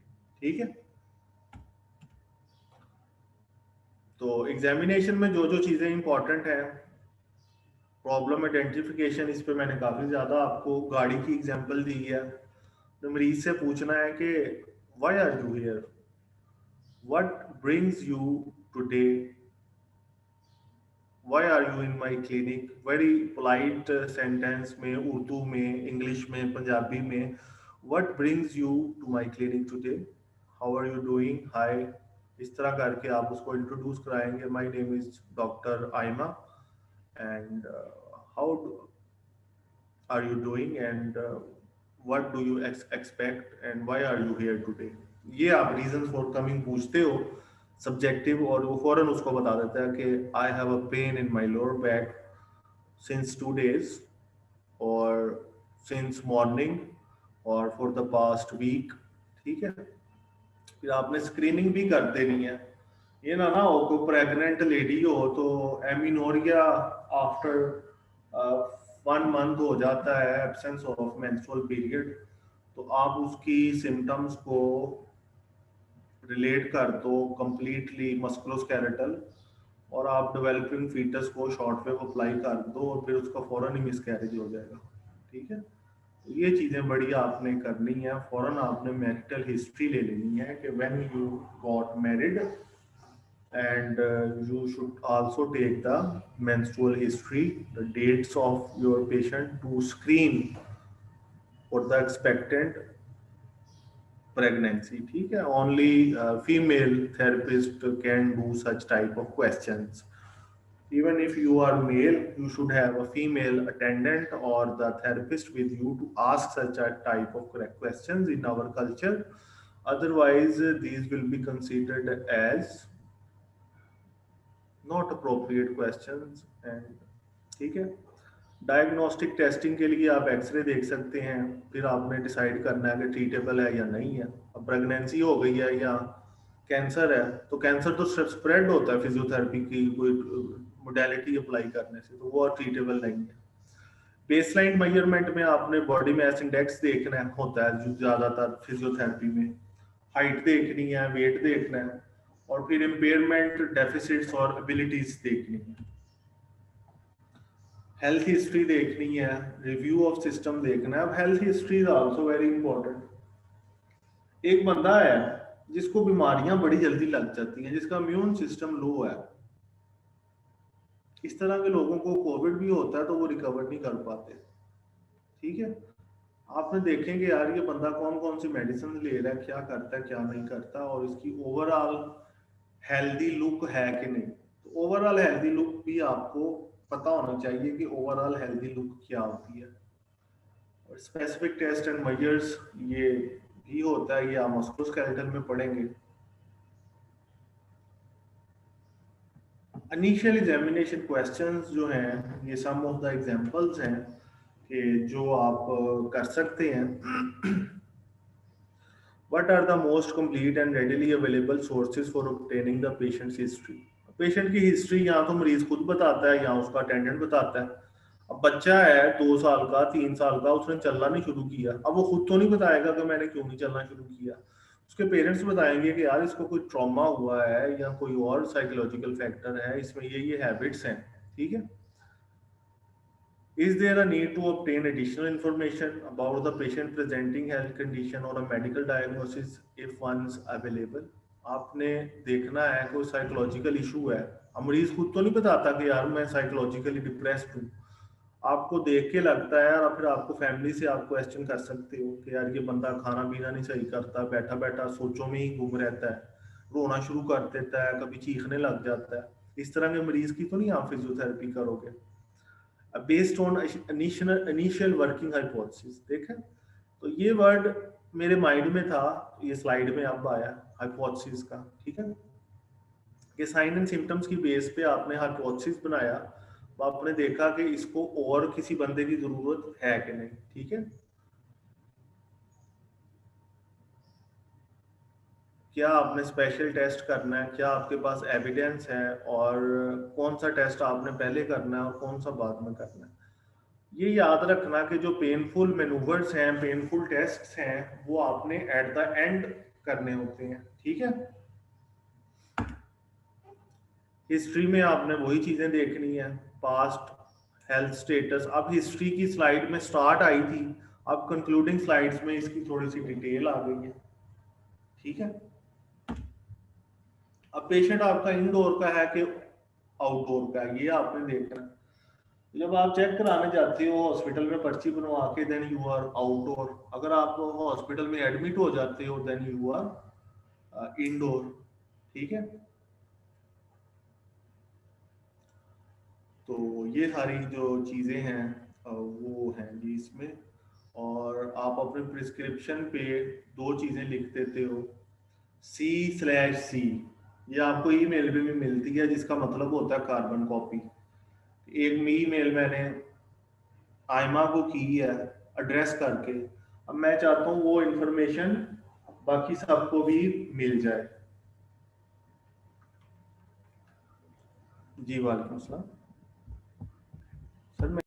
[SPEAKER 1] ठीक है, तो एग्जामिनेशन में जो जो चीजें इंपॉर्टेंट है, प्रॉब्लम आइडेंटिफिकेशन, इस पे मैंने काफी ज्यादा आपको गाड़ी की एग्जांपल दी है। तो मरीज से पूछना है कि why are you here, what brings you today, why are you in my clinic, very polite sentence में, उर्दू में, इंग्लिश में, पंजाबी में, what brings you to my clinic today, how are you doing, hi, इस तरह करके आप उसको इंट्रोड्यूस कराएंगे, my name is doctor Aima and how are you doing and what do you expect and why are you here today. ये आप रीजन फॉर कमिंग पूछते हो सब्जेक्टिव, और वो फौरन उसको बता देता है कि I have a pain in my lower back since 2 days और सिंस मॉर्निंग और फॉर द पास्ट वीक। ठीक है, फिर आपने स्क्रीनिंग भी कर देनी है। ये ना हो कोई प्रेग्नेंट लेडी हो तो एमिनोरिया आफ्टर 1 month हो जाता है, एब्सेंस ऑफ मेंस्ट्रुअल पीरियड, तो आप उसकी सिम्टम्स को रिलेट कर दो कंप्लीटली मस्कुलोस्केलेटल, और आप डेवलपिंग फीटस को शॉर्ट वेव अप्लाई कर दो और फिर उसका फौरन ही मिसकैरेज हो जाएगा। ठीक है, तो ये चीज़ें बड़ी आपने करनी है। फौरन आपने मैरिटल हिस्ट्री ले लेनी है कि when you got married, and you should also take the menstrual history, the dates of your patient to screen for the expectant pregnancy. ठीक है, only female therapist can do such type of questions. Even if you are male, you should have a female attendant or the therapist with you to ask such a type of questions in our culture. Otherwise these will be considered as not appropriate questions. And ठीक है, डायग्नोस्टिक टेस्टिंग के लिए आप एक्सरे देख सकते हैं, फिर आपने डिसाइड करना है कि ट्रीटेबल है या नहीं है। अब प्रेगनेंसी हो गई है या कैंसर है, तो कैंसर तो स्प्रेड होता है फिजियोथेरेपी की कोई मोडेलिटी अप्लाई करने से, तो वो ट्रीटेबल नहीं है। बेसलाइन मेजरमेंट में आपने बॉडी मास इंडेक्स देखना होता है जो ज़्यादातर फिजियोथेरेपी में, हाइट देखनी है, वेट देखना है, और फिर इम्पेयरमेंट, डेफिसिट्स और एबिलिटीज देखनी है, हेल्थ हिस्ट्री देखनी है, रिव्यू ऑफ सिस्टम देखना है। अब health history is also very important. एक बंदा है जिसको बीमारियां बड़ी जल्दी लग जाती हैं, जिसका इम्यून सिस्टम लो है, इस तरह के लोगों को कोविड भी होता है तो वो रिकवर नहीं कर पाते। ठीक है, आपने देखेंगे यार ये बंदा कौन कौन सी मेडिसिन ले रहा है, क्या करता है, क्या नहीं करता, और इसकी ओवरऑल हेल्दी लुक है कि नहीं। तो ओवरऑल हेल्दी लुक भी आपको पता होना चाहिए कि ओवरऑल हेल्दी लुक क्या होती है। और स्पेसिफिक टेस्ट एंड मेजर्स ये भी होता है, ये आप मस्कुलोस्केलेटल में पढ़ेंगे। इनिशियल एग्जामिनेशन क्वेश्चंस जो हैं, ये सम ऑफ द एग्जांपल्स हैं कि जो आप कर सकते हैं। What are the most complete and readily available sources for obtaining the patient's history? Patient की हिस्ट्री या तो मरीज खुद बताता है या उसका अटेंडेंट बताता है। अब बच्चा है 2 साल का, 3 साल का, उसने चलना नहीं शुरू किया, अब वो खुद तो नहीं बताएगा कि मैंने क्यों नहीं चलना शुरू किया। उसके पेरेंट्स बताएंगे कि यार इसको कोई ट्रॉमा हुआ है या कोई और साइकोलॉजिकल फैक्टर है, इसमें ये हैबिट्स हैं। ठीक है, Is there a need to obtain additional information about the patient presenting health condition or a medical diagnosis if one's available? आपने देखना है कोई साइकोलॉजिकल इशू है। अब मरीज खुद तो नहीं बताता कि यार मैं साइकोलॉजिकली डिप्रेस्ड हूँ, आपको देख के लगता है, और फिर आपको फैमिली से आप क्वेश्चन कर सकते हो कि यार ये बंदा खाना पीना नहीं सही करता, बैठा बैठा सोचों में ही घूम रहता है, रोना शुरू कर देता है, कभी चीखने लग जाता है। इस तरह के मरीज की तो नहीं आप फिजियोथेरेपी करोगे। Based on initial working hypothesis. देखा, तो ये वर्ड मेरे माइंड में था, ये स्लाइड में अब आया हाइपोथेसिस का। ठीक है, कि साइन एंड सिम्टम्स की बेस पे आपने हाइपोथेसिस बनाया, तो आपने देखा कि इसको और किसी बंदे की जरूरत है कि नहीं। ठीक है, क्या आपने स्पेशल टेस्ट करना है, क्या आपके पास एविडेंस है, और कौन सा टेस्ट आपने पहले करना है और कौन सा बाद में करना है। ये याद रखना कि जो पेनफुल मैनूवर्स हैं, पेनफुल टेस्ट्स हैं, वो आपने एट द एंड करने होते हैं। ठीक है, हिस्ट्री में आपने वही चीजें देखनी है, पास्ट, हेल्थ स्टेटस। अब हिस्ट्री की स्लाइड में स्टार्ट आई थी, अब कंक्लूडिंग स्लाइड्स में इसकी थोड़ी सी डिटेल आ गई है। ठीक है, अब पेशेंट आपका इंडोर का है कि आउटडोर का, ये आपने देखना है। जब आप चेक कराने जाते हो हॉस्पिटल में पर्ची बनवा के, देन यू आर आउटडोर। अगर आप हॉस्पिटल में एडमिट हो जाते हो देन यू आर इंडोर। ठीक है, तो ये सारी जो चीज़ें हैं वो हैं जी इसमें। और आप अपने प्रिस्क्रिप्शन पे दो चीज़ें लिख देते हो, C/C। ये आपको ईमेल पे भी मिलती है, जिसका मतलब होता है कार्बन कॉपी। एक ईमेल मैंने आयमा को की है एड्रेस करके, अब मैं चाहता हूँ वो इंफॉर्मेशन बाकी सबको भी मिल जाए। जी वालेकुम सलाम सर। मैं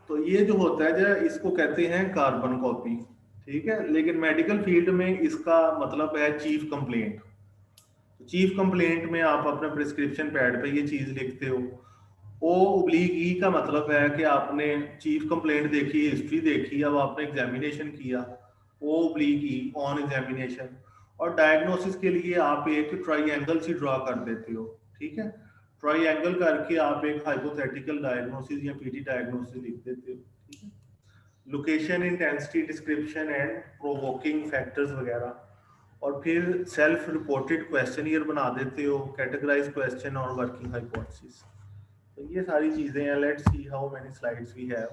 [SPEAKER 1] तो ये जो होता है जो इसको कहते हैं कार्बन कॉपी। ठीक है, लेकिन मेडिकल फील्ड में इसका मतलब है चीफ कंप्लेंट। चीफ कंप्लेंट में आप अपने प्रिस्क्रिप्शन पैड पे ये चीज लिखते हो। ओ ओब्लिक ई का मतलब है कि आपने चीफ कंप्लेंट देखी, हिस्ट्री देखी, अब आपने एग्जामिनेशन किया, ओ ओब्लिक ई ऑन एग्जामिनेशन। और डायग्नोसिस के लिए आप एक ट्राइएंगल सी ड्रा कर देते हो। ठीक है, ट्राइएंगल करके आप एक हाइपोथेटिकल डायग्नोसिस या पीटी डायग्नोसिस लिख देते हो। ठीक है, location, intensity, description and provoking factors वगैरह। और फिर सेल्फ रिपोर्टेड क्वेश्चनियर बना देते हो, कैटेगराइज क्वेश्चन और वर्किंग हाइपोथेसिस। तो ये सारी चीजें हैं। Let's see how many slides we have.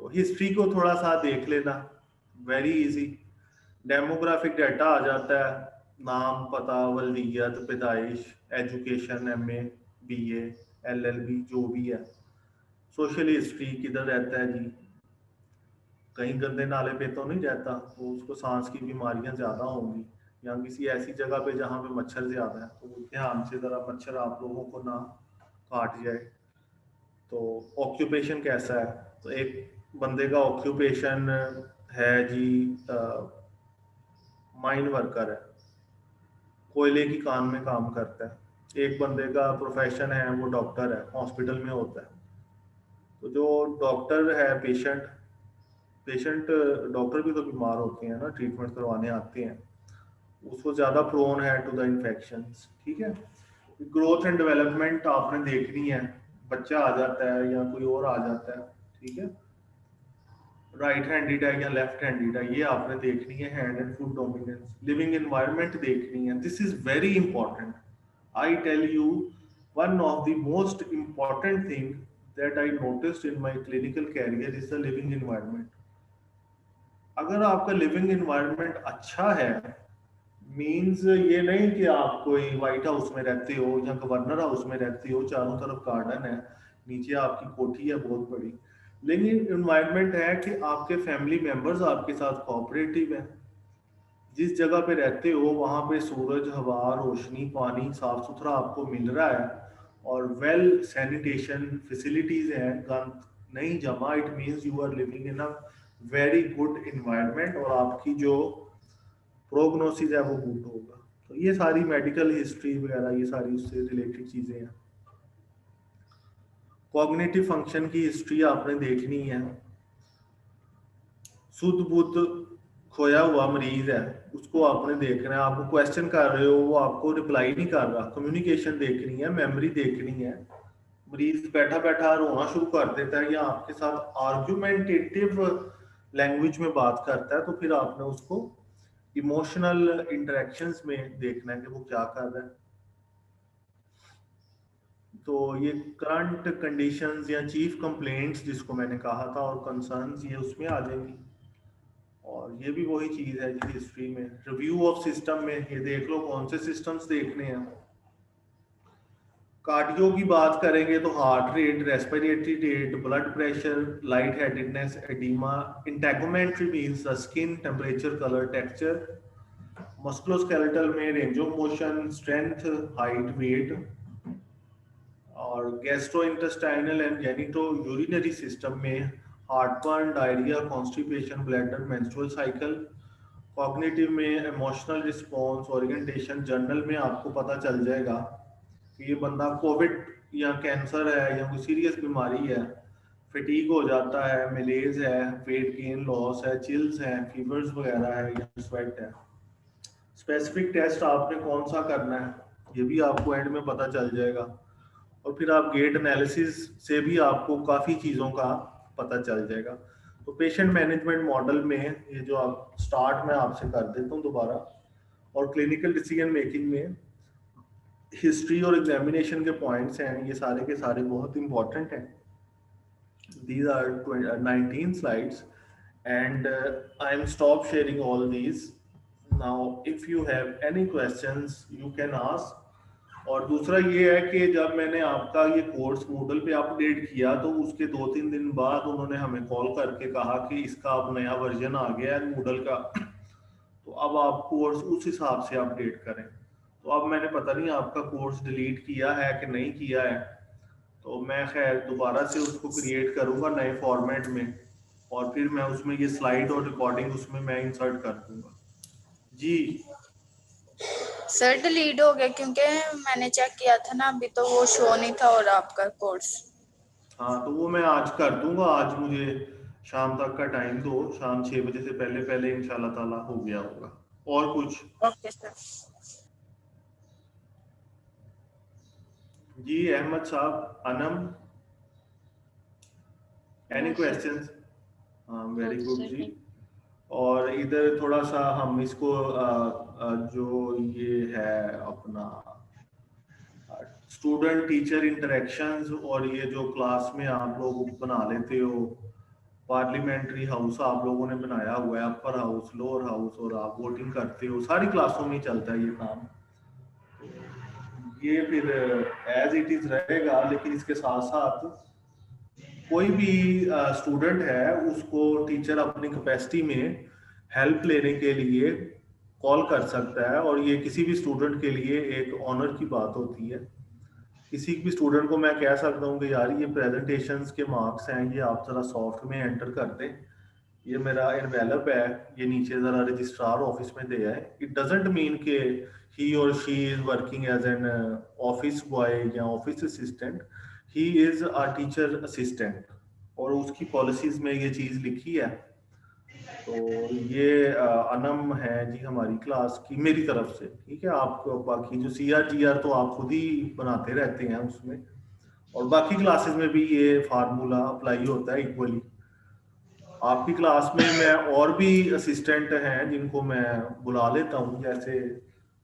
[SPEAKER 1] तो हिस्ट्री को थोड़ा सा देख लेना, वेरी इजी। डेमोग्राफिक डाटा आ जाता है, नाम, पता, वल्दियत, पैदाइश, एजुकेशन, एमए, बीए, एलएलबी, जो भी है। सोशल हिस्ट्री, किधर रहता है जी, कहीं गंदे नाले पे तो नहीं रहता, तो उसको सांस की बीमारियां ज्यादा होंगी, या किसी ऐसी जगह पे जहाँ पे मच्छर ज्यादा है, तो ध्यान से जरा मच्छर आप लोगों को ना काट जाए। तो ऑक्यूपेशन कैसा है, तो एक बंदे का ऑक्यूपेशन है जी माइन वर्कर है, कोयले की कान में काम करता है। एक बंदे का प्रोफेशन है वो डॉक्टर है, हॉस्पिटल में होता है। तो जो डॉक्टर है, पेशेंट पेशेंट डॉक्टर भी तो बीमार होते हैं ना, ट्रीटमेंट करवाने आते हैं, उसको ज़्यादा प्रोन है टू द इन्फेक्शंस। ठीक है, ग्रोथ एंड डेवलपमेंट आपने देखनी है, बच्चा आ जाता है या कोई और आ जाता है। ठीक है, राइट हैंडेड है या लेफ्ट हैंडेड है, ये आपने देखनी है। Hand and foot dominance, living environment देखनी है, this is very important. I tell you, one of the most important thing that I noticed in my clinical career is the living environment. अगर आपका लिविंग एनवायरनमेंट अच्छा है, मीन्स ये नहीं कि आप कोई व्हाइट हाउस में रहते हो या गवर्नर हाउस में रहते हो, चारों तरफ गार्डन है, नीचे आपकी कोठी है बहुत बड़ी, लेकिन एनवायरनमेंट है कि आपके फैमिली मेंबर्स आपके साथ कोऑपरेटिव है। जिस जगह पे रहते हो वहां पे सूरज, हवा, रोशनी, पानी साफ सुथरा आपको मिल रहा है, और वेल सैनिटेशन फैसिलिटीज हैं, गंद नहीं जमा, it means you are living in a very good environment, और आपकी जो प्रोग्नोसिस है वो गुड होगा। तो ये सारी मेडिकल हिस्ट्री वगैरह, ये सारी उससे रिलेटेड चीजें हैं। कॉग्निटिव फंक्शन की हिस्ट्री आपने देखनी है। शुद्ध बुद्ध खोया हुआ मरीज है, उसको आपने देखना है, आपको क्वेश्चन कर रहे हो वो आपको रिप्लाई नहीं कर रहा, कम्युनिकेशन देखनी है, मेमोरी देखनी है। मरीज बैठा बैठा रोना शुरू कर देता है या आपके साथ आर्ग्यूमेंटेटिव लैंग्वेज में बात करता है, तो फिर आपने उसको इमोशनल इंटरेक्शंस में देखना है कि वो क्या कर रहा है। तो ये करंट कंडीशंस या चीफ कंप्लेंट्स जिसको मैंने कहा था, और कंसर्न्स, ये उसमें आ जाएंगी। और ये भी वही चीज है जी हिस्ट्री में। रिव्यू ऑफ सिस्टम में ये देख लो कौन से सिस्टम्स देखने हैं। कार्डियो की बात करेंगे तो heart rate, respiratory rate, blood pressure, light headedness, oedema. Integumentary means the skin, temperature, colour, texture. Musculoskeletal में range of motion, strength, height, weight. और gastrointestinal and genitourinary system में heartburn, diarrhoea, constipation, bladder, menstrual cycle. Cognitive में इमोशनल रिस्पॉन्स, ओरिएंटेशन। जर्नल में आपको पता चल जाएगा कि ये बंदा कोविड या कैंसर है या कोई सीरियस बीमारी है, फटीग हो जाता है, मलेज है, वेट गेन लॉस है, चिल्स हैं, फीवर्स वगैरह है या स्वेट है। स्पेसिफिक टेस्ट आपने कौन सा करना है ये भी आपको एंड में पता चल जाएगा। और फिर आप गेट एनालिसिस से भी आपको काफ़ी चीज़ों का पता चल जाएगा। तो पेशेंट मैनेजमेंट मॉडल में ये जो आप स्टार्ट में आपसे कर देता हूँ दोबारा, और क्लिनिकल डिसीजन मेकिंग में हिस्ट्री और एग्जामिनेशन के पॉइंट्स हैं, ये सारे के सारे बहुत इंपॉर्टेंट हैं। These are 19 slides and I am stop sharing all these. Now if you have any questions you can ask. और दूसरा ये है कि जब मैंने आपका ये कोर्स मूडल पे अपडेट किया तो उसके 2-3 दिन बाद उन्होंने हमें कॉल करके कहा कि इसका अब नया वर्जन आ गया है मूडल का, तो अब आप कोर्स उस हिसाब से अपडेट करें। तो अब मैंने पता नहीं आपका कोर्स डिलीट किया है कि नहीं किया है, तो मैं खैर दोबारा से उसको क्रिएट करूंगा नए फॉर्मेट में, और फिर मैं उसमें ये स्लाइड और रिकॉर्डिंग उसमें मैं इंसर्ट कर दूंगा। जी
[SPEAKER 2] सर डिलीट हो गया क्योंकि मैंने चेक किया था ना अभी, तो वो शो नहीं था और आपका कोर्स।
[SPEAKER 1] हाँ, तो वो मैं आज कर दूंगा। आज मुझे शाम तक का टाइम दो, शाम 6 बजे से पहले पहले इंशाल्लाह ताला हो गया होगा। और कुछ?
[SPEAKER 2] Okay sir.
[SPEAKER 1] जी अहमद साहब, Anam, any
[SPEAKER 3] No, sir.
[SPEAKER 1] Questions? हाँ, वेरी
[SPEAKER 3] No,
[SPEAKER 1] गुड
[SPEAKER 3] sir.
[SPEAKER 1] जी। और इधर थोड़ा सा हम इसको जो ये है अपना स्टूडेंट टीचर इंटरेक्शंस, और ये जो क्लास में आप लोग बना लेते हो पार्लियामेंट्री हाउस आप लोगों ने बनाया हुआ है, अपर हाउस, लोअर हाउस, और आप वोटिंग करते हो, सारी क्लासों में चलता है ये काम। ये फिर एज इट इज रहेगा, लेकिन इसके साथ साथ कोई भी स्टूडेंट है उसको टीचर अपनी कैपेसिटी में हेल्प लेने के लिए कॉल कर सकता है, और ये किसी भी स्टूडेंट के लिए एक ऑनर की बात होती है। किसी भी स्टूडेंट को मैं कह सकता हूँ कि यार ये प्रेजेंटेशंस के मार्क्स हैं, ये आप जरा सॉफ्ट में एंटर कर दें, ये मेरा एनवेलप है, ये नीचे जरा रजिस्ट्रार ऑफिस में दे आए। इट डजेंट मीन के ही और she is working as an office boy या office assistant, he is a teacher assistant, और उसकी पॉलिसीज में ये चीज लिखी है। तो ये अनम है जी हमारी क्लास की मेरी तरफ से, ठीक है। आपको बाकी जो CR GR तो आप खुद ही बनाते रहते हैं उसमें, और बाकी क्लासेस में भी ये फार्मूला अप्लाई होता है इक्वली। आपकी क्लास में मैं और भी असिस्टेंट हैं जिनको मैं बुला लेता हूँ, जैसे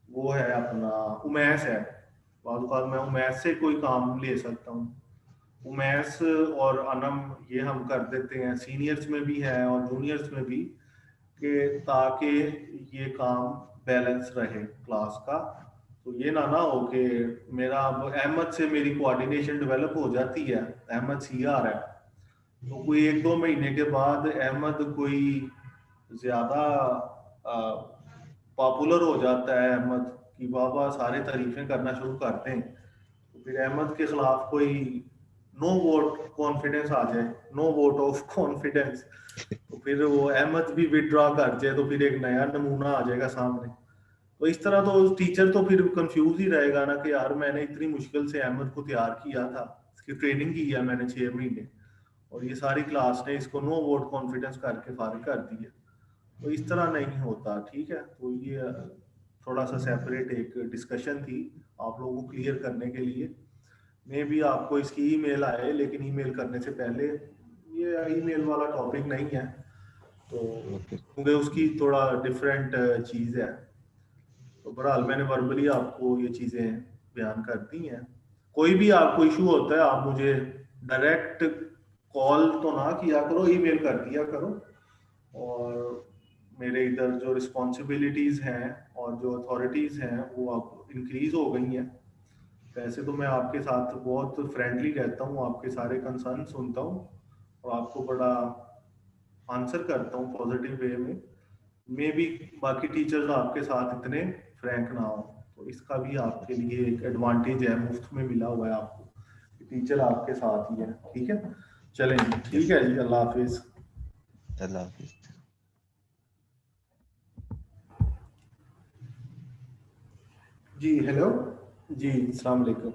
[SPEAKER 1] वो है अपना उमैस है, बाद मैं उमैस से कोई काम ले सकता हूँ। उमैस और अनम ये हम कर देते हैं, सीनियर्स में भी है और जूनियर्स में भी, कि ताकि ये काम बैलेंस रहे क्लास का। तो ये ना हो कि मेरा अब अहमद से मेरी कोऑर्डिनेशन डेवलप हो जाती है, अहमद CR है, तो कोई 1-2 महीने के बाद अहमद कोई ज्यादा पॉपुलर हो जाता है अहमद की, बाबा सारे तारीफें करना शुरू करते हैं, तो फिर अहमद के खिलाफ कोई नो वोट कॉन्फिडेंस आ जाए, नो वोट ऑफ कॉन्फिडेंस, तो फिर वो अहमद भी विड्रॉ कर जाए, तो फिर एक नया नमूना आ जाएगा सामने। तो इस तरह तो टीचर तो फिर कंफ्यूज ही रहेगा ना कि यार मैंने इतनी मुश्किल से अहमद को तैयार किया था, इसकी ट्रेनिंग की है मैंने 6 महीने, और ये सारी क्लास ने इसको नो वोट कॉन्फिडेंस करके फारिग कर दिया। तो इस तरह नहीं होता, ठीक है। तो ये थोड़ा सा सेपरेट एक डिस्कशन थी आप लोगों को क्लियर करने के लिए। मे भी आपको इसकी ईमेल आए, लेकिन ईमेल करने से पहले ये ईमेल वाला टॉपिक नहीं है, तो क्योंकि उसकी थोड़ा डिफरेंट चीज़ है। तो बहरहाल मैंने वर्बली आपको ये चीज़ें बयान कर दी हैं। कोई भी आपको इशू होता है आप मुझे डायरेक्ट कॉल तो ना किया करो, ईमेल कर दिया करो, और मेरे इधर जो रिस्पॉन्सिबिलिटीज़ हैं और जो अथॉरिटीज़ हैं वो अब इंक्रीज हो गई हैं। वैसे तो मैं आपके साथ बहुत फ्रेंडली रहता हूँ, आपके सारे कंसर्न सुनता हूँ और आपको बड़ा आंसर करता हूँ पॉजिटिव वे में। मे भी बाकी टीचर्स आपके साथ इतने फ्रैंक ना हो, तो इसका भी आपके लिए एक एडवांटेज है, मुफ्त में मिला हुआ है आपको, टीचर आपके साथ ही है, ठीक है। चलें, ठीक है जी, अल्लाह हाफिज।
[SPEAKER 5] अल्लाह हाफिज।
[SPEAKER 1] जी हेलो। जी, अस्सलाम वालेकुम।